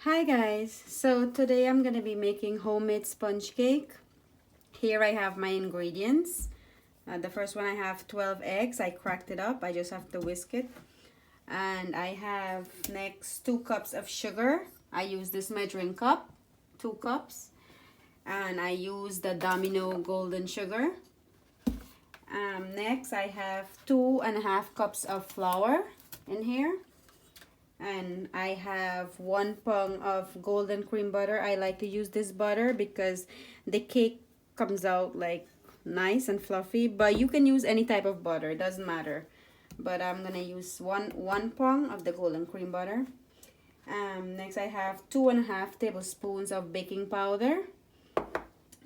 Hi guys, so today I'm gonna be making homemade sponge cake. Here I have my ingredients. The first one, I have 12 eggs. I cracked it up, I just have to whisk it. And I have next 2 cups of sugar. I use this measuring cup, 2 cups. And I use the Domino golden sugar. Next I have 2.5 cups of flour in here. And I have 1 pound of golden cream butter. I like to use this butter because the cake comes out like nice and fluffy, but you can use any type of butter, it doesn't matter. But I'm gonna use one pound of the golden cream butter. Next I have 2.5 tablespoons of baking powder.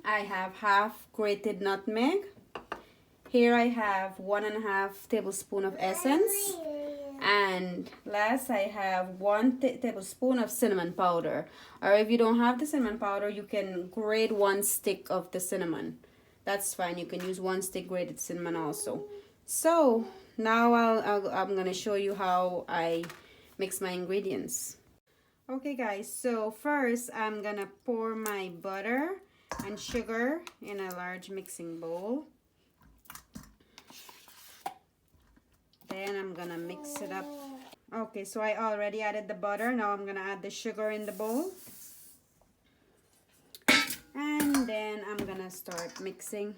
I have half grated nutmeg. Here I have 1.5 tablespoon of essence. And last, I have 1 tablespoon of cinnamon powder. Or if you don't have the cinnamon powder, you can grate 1 stick of the cinnamon. That's fine. You can use 1 stick grated cinnamon also. So now I'm gonna show you how I mix my ingredients. Okay guys, so first I'm gonna pour my butter and sugar in a large mixing bowl. Then I'm gonna mix it up. Okay, so I already added the butter. Now I'm gonna add the sugar in the bowl. And then I'm gonna start mixing.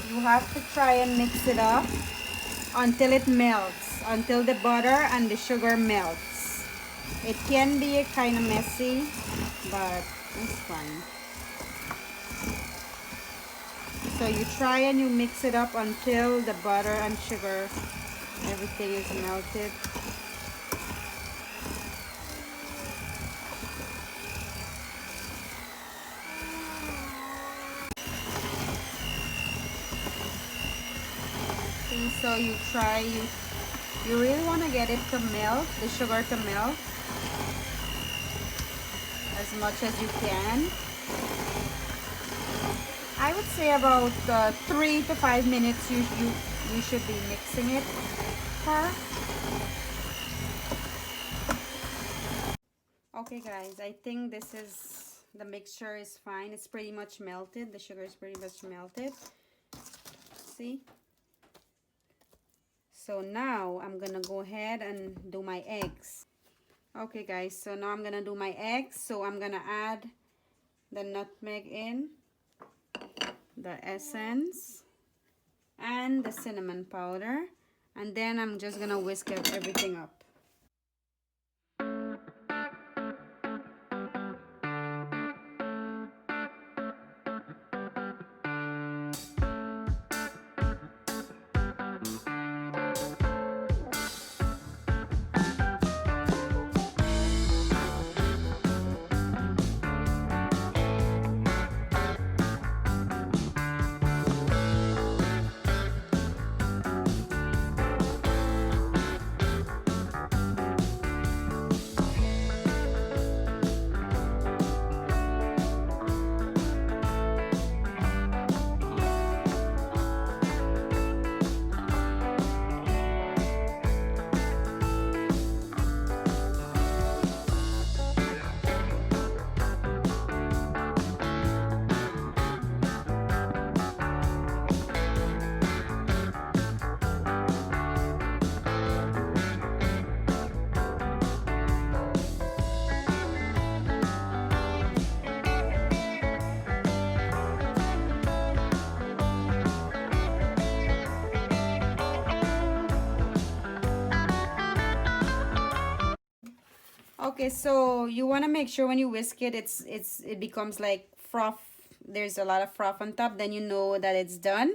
You have to try and mix it up until it melts, until the butter and the sugar melts. It can be kind of messy, but it's fine. So you try and you mix it up until the butter and sugar, everything is melted. Okay, so you try, you really want to get it to melt, the sugar to melt as much as you can. I would say about 3 to 5 minutes you should be mixing it for. Okay guys, I think the mixture is fine. It's pretty much melted. The sugar is pretty much melted. See? So now I'm gonna go ahead and do my eggs. Okay guys, so now I'm gonna do my eggs. So I'm gonna add the nutmeg in, the essence, and the cinnamon powder, and then I'm just gonna whisk everything up. Okay, so you want to make sure when you whisk it, it becomes like froth. There's a lot of froth on top, then you know that it's done.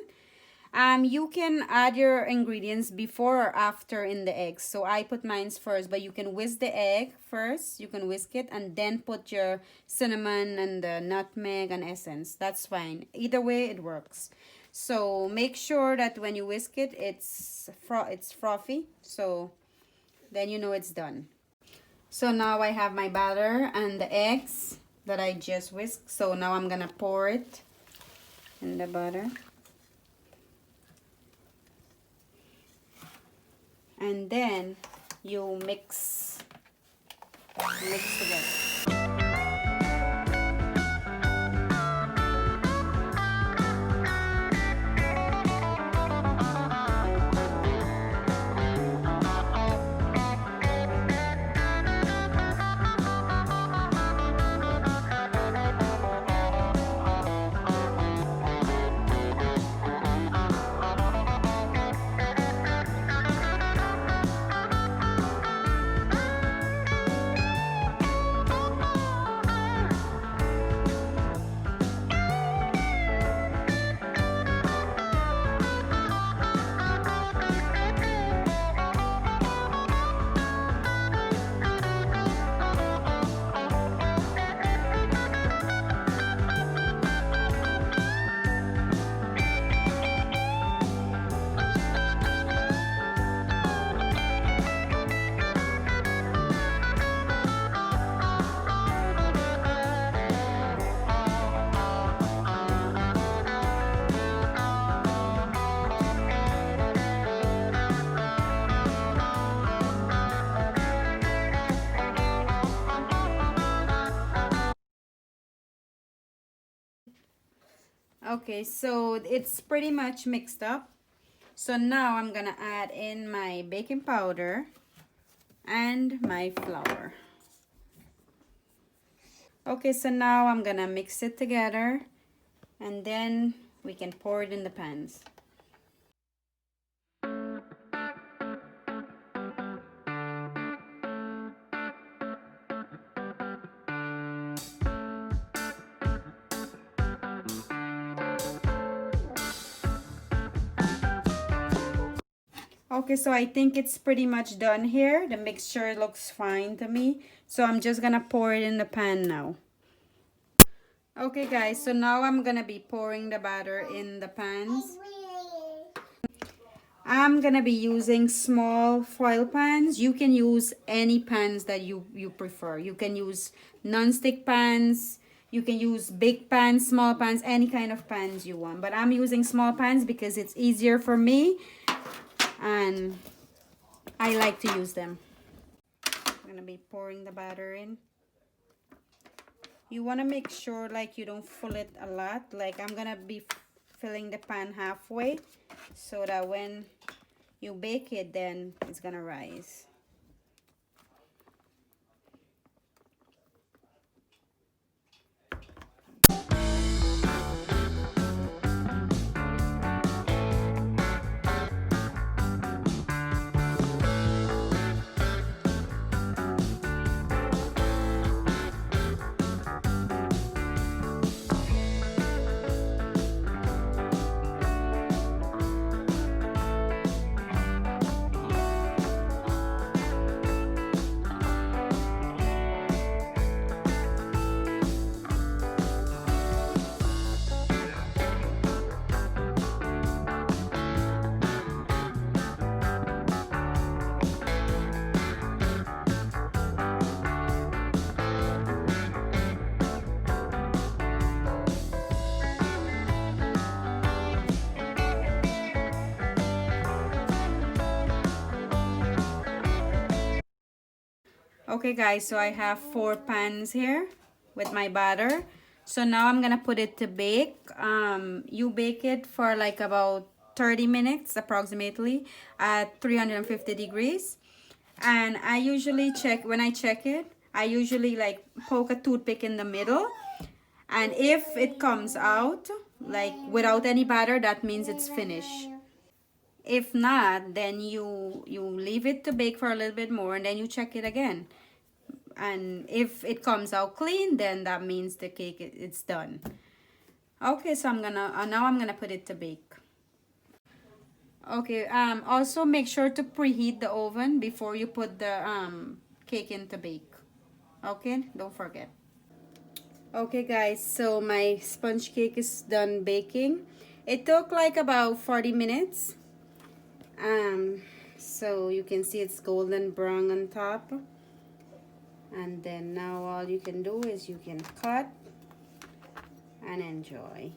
You can add your ingredients before or after in the eggs. So I put mine first, but you can whisk the egg first. You can whisk it and then put your cinnamon and the nutmeg and essence. That's fine. Either way, it works. So make sure that when you whisk it, it's frothy. So then you know it's done. So now I have my batter and the eggs that I just whisked. So now I'm gonna pour it in the butter. and then you mix together. Okay, so it's pretty much mixed up. So now I'm gonna add in my baking powder and my flour. Okay, so now I'm gonna mix it together and then we can pour it in the pans. Okay, so I think it's pretty much done here. The mixture looks fine to me. So I'm just gonna pour it in the pan now. Okay guys, so now I'm gonna be pouring the batter in the pans. I'm gonna be using small foil pans. You can use any pans that you prefer. You can use non-stick pans. You can use big pans, small pans, any kind of pans you want. But I'm using small pans because it's easier for me and I like to use them. I'm gonna be pouring the batter in. You want to make sure like you don't fill it a lot. Like I'm gonna be filling the pan halfway so that when you bake it, then it's gonna rise. Okay guys, so I have 4 pans here with my batter. So now I'm gonna put it to bake. You bake it for like about 30 minutes approximately at 350 degrees. And I usually check, when I check it, I usually like poke a toothpick in the middle. And if it comes out like without any batter, that means it's finished. If not, then you leave it to bake for a little bit more and then you check it again. And if it comes out clean, then that means the cake it's done. Okay, so I'm gonna now I'm gonna put it to bake. Okay, also make sure to preheat the oven before you put the cake in to bake. Okay, don't forget. Okay guys, so my sponge cake is done baking. It took like about 40 minutes. So you can see it's golden brown on top. And then now all you can do is you can cut and enjoy.